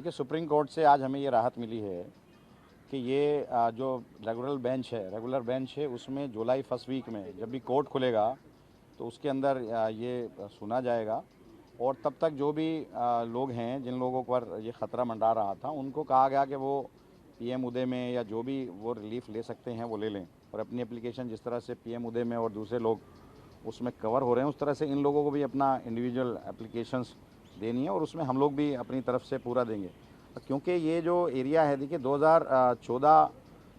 देखिए, supreme court से आज हमें ये राहत मिली है कि ये जो रेगुलर बेंच है उसमें जुलाई फर्स्ट वीक में जब भी कोर्ट खुलेगा तो उसके अंदर ये सुना जाएगा और तब तक जो भी लोग हैं जिन लोगों पर ये ख़तरा मंडरा रहा था उनको कहा गया कि वो पीएम उदय में या जो भी वो रिलीफ ले सकते हैं वो ले लें और अपनी एप्लीकेशन जिस तरह से पीएम उदय में और दूसरे लोग उसमें कवर हो रहे हैं उस तरह से इन लोगों को भी अपना इंडिविजुअल एप्लीकेशंस देनी है और उसमें हम लोग भी अपनी तरफ से पूरा देंगे क्योंकि ये जो एरिया है, देखिए 2014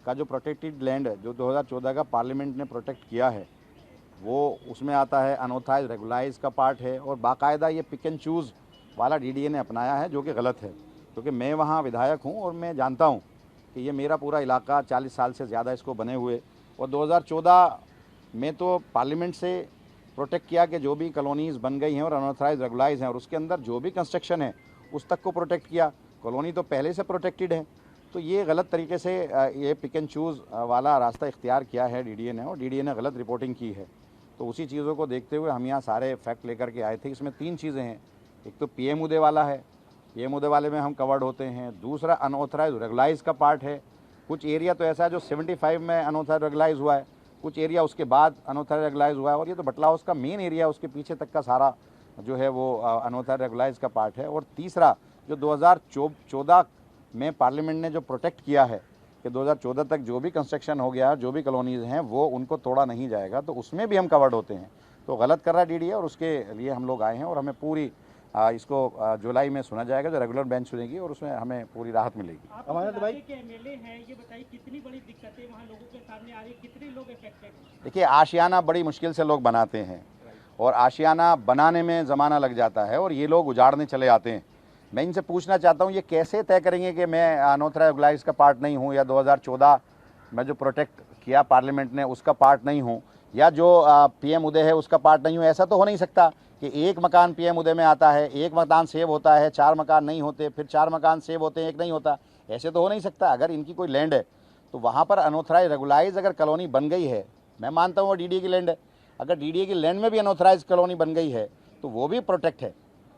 का जो प्रोटेक्टेड लैंड है, जो 2014 का पार्लियामेंट ने प्रोटेक्ट किया है, वो उसमें आता है अनऑथराइज रेगुलाइज का पार्ट है और बाकायदा ये पिक एंड चूज़ वाला डीडीए ने अपनाया है जो कि गलत है। क्योंकि मैं वहाँ विधायक हूँ और मैं जानता हूँ कि ये मेरा पूरा इलाका 40 साल से ज़्यादा इसको बने हुए और 2014 में तो पार्लियामेंट से प्रोटेक्ट किया कि जो भी कॉलोनीज़ बन गई हैं और अनऑथराइज रेगुलाइज हैं और उसके अंदर जो भी कंस्ट्रक्शन है उस तक को प्रोटेक्ट किया। कॉलोनी तो पहले से प्रोटेक्टेड है, तो ये गलत तरीके से ये पिक एंड चूज़ वाला रास्ता इख्तियार किया है डीडीए ने और डीडीए ने गलत रिपोर्टिंग की है। तो उसी चीज़ों को देखते हुए हम यहाँ सारे फैक्ट लेकर के आए थे। इसमें 3 चीज़ें हैं। एक तो पीएम उदय वाला है, पीएम उदय वाले में हम कवर्ड होते हैं। दूसरा अनऑथराइज रेगुलाइज का पार्ट है। कुछ एरिया तो ऐसा है जो 75 में अनऑथराइज रेगुलाइज हुआ है, कुछ एरिया उसके बाद अनऑथराइज रेगुलाइज हुआ है और ये तो बटला हाउस का मेन एरिया उसके पीछे तक का सारा जो है वो अनऑथराइज रेगुलाइज का पार्ट है। और तीसरा जो 2014 में पार्लियामेंट ने जो प्रोटेक्ट किया है कि 2014 तक जो भी कंस्ट्रक्शन हो गया, जो भी कॉलोनीज़ हैं वो उनको तोड़ा नहीं जाएगा, तो उसमें भी हम कवर्ड होते हैं। तो गलत कर रहा है डीडीए और उसके लिए हम लोग आए हैं और हमें पूरी इसको जुलाई में सुना जाएगा, जो रेगुलर बेंच सुनेगी और उसमें हमें पूरी राहत मिलेगी। अमानत भाई के एमएलए हैं, ये बताइए कितनी बड़ी दिक्कतें वहाँ लोगों के सामने आ रही, कितने लोग इफेक्टेड? देखिए, आशियाना बड़ी मुश्किल से लोग बनाते हैं और आशियाना बनाने में ज़माना लग जाता है और ये लोग उजाड़ने चले आते हैं। मैं इनसे पूछना चाहता हूँ, ये कैसे तय करेंगे कि मैं अनऑथराइज रेगुलाइज का पार्ट नहीं हूँ या 2014 में जो प्रोटेक्ट किया पार्लियामेंट ने उसका पार्ट नहीं हूँ या जो पीएम उदय है उसका पार्ट नहीं हूँ। ऐसा तो हो नहीं सकता कि एक मकान पीएम उदय में आता है, एक मकान सेव होता है, 4 मकान नहीं होते, फिर 4 मकान सेव होते हैं, एक नहीं होता। ऐसे तो हो नहीं सकता। अगर इनकी कोई लैंड है तो वहाँ पर अनऑथराइज रेगुलाइज अगर कॉलोनी बन गई है, मैं मानता हूँ वो डीडीए की लैंड है, अगर डीडीए की लैंड में भी अनऑथराइज कॉलोनी बन गई है तो वो भी प्रोटेक्ट है।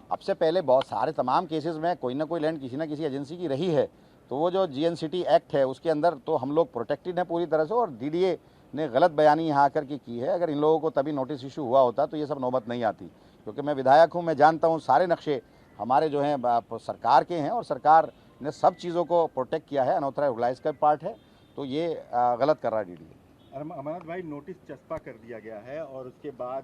अब से पहले बहुत सारे तमाम केसेस में कोई ना कोई लैंड किसी ना किसी एजेंसी की रही है, तो वो जो जीएनसीटी एक्ट है उसके अंदर तो हम लोग प्रोटेक्टेड हैं पूरी तरह से और डीडीए ने गलत बयानी यहाँ आकर के की है। अगर इन लोगों को तभी नोटिस इशू हुआ होता तो ये सब नौबत नहीं आती। क्योंकि मैं विधायक हूँ, मैं जानता हूँ सारे नक्शे हमारे जो हैं सरकार के हैं और सरकार ने सब चीज़ों को प्रोटेक्ट किया है। अनऑथराइज रेगुलाइज का पार्ट है, तो ये गलत कर रहा है डीडीए। अमानत भाई, नोटिस चस्पा कर दिया गया है और उसके बाद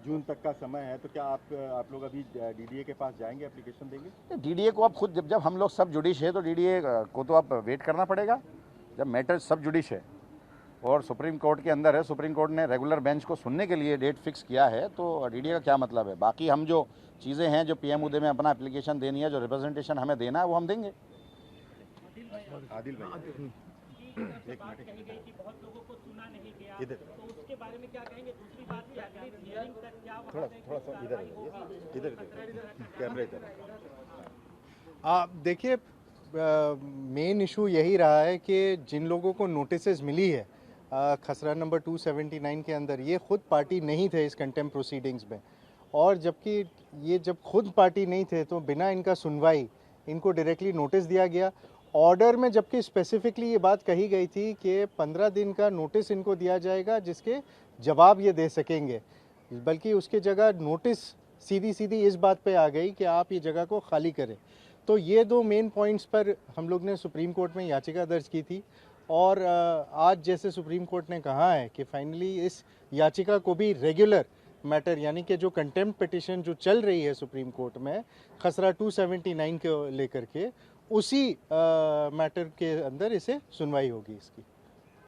जून तक का समय है, तो क्या आप लोग अभी डीडीए के पास जाएंगे, एप्लीकेशन देंगे? डीडीए को अब खुद जब हम लोग सब जुडिश है तो डीडीए को तो अब वेट करना पड़ेगा। जब मैटर सब जुडिश है और सुप्रीम कोर्ट के अंदर है, सुप्रीम कोर्ट ने रेगुलर बेंच को सुनने के लिए डेट फिक्स किया है, तो डीडीए का क्या मतलब है। बाकी हम जो चीज़ें हैं, जो पीएम उदय में अपना एप्लीकेशन देनी है, जो रिप्रेजेंटेशन हमें देना है, वो हम देंगे। आदिल भाई, एक बात कही गई कि बहुत लोगों को सुना नहीं गया, तो उसके बारे में क्या कहेंगे? दूसरी बात कि अगली हियरिंग तक क्या थोड़ा सा इधर कैमरे इधर। देखिए, मेन इशू यही रहा है कि जिन लोगों को नोटिसेस मिली है खसरा नंबर 279 के अंदर, ये खुद पार्टी नहीं थे इस कंटेम्प्ट प्रोसीडिंग्स में, और जबकि ये जब खुद पार्टी नहीं थे तो बिना इनका सुनवाई इनको डायरेक्टली नोटिस दिया गया। ऑर्डर में जबकि स्पेसिफिकली ये बात कही गई थी कि 15 दिन का नोटिस इनको दिया जाएगा जिसके जवाब ये दे सकेंगे, बल्कि उसके जगह नोटिस सीधी इस बात पे आ गई कि आप ये जगह को खाली करें। तो ये 2 मेन पॉइंट्स पर हम लोग ने सुप्रीम कोर्ट में याचिका दर्ज की थी और आज जैसे सुप्रीम कोर्ट ने कहा है कि फाइनली इस याचिका को भी रेगुलर मैटर, यानी कि जो कंटेम्प्ट पिटिशन जो चल रही है सुप्रीम कोर्ट में खसरा 279 को लेकर के, उसी मैटर के अंदर इसे सुनवाई होगी इसकी।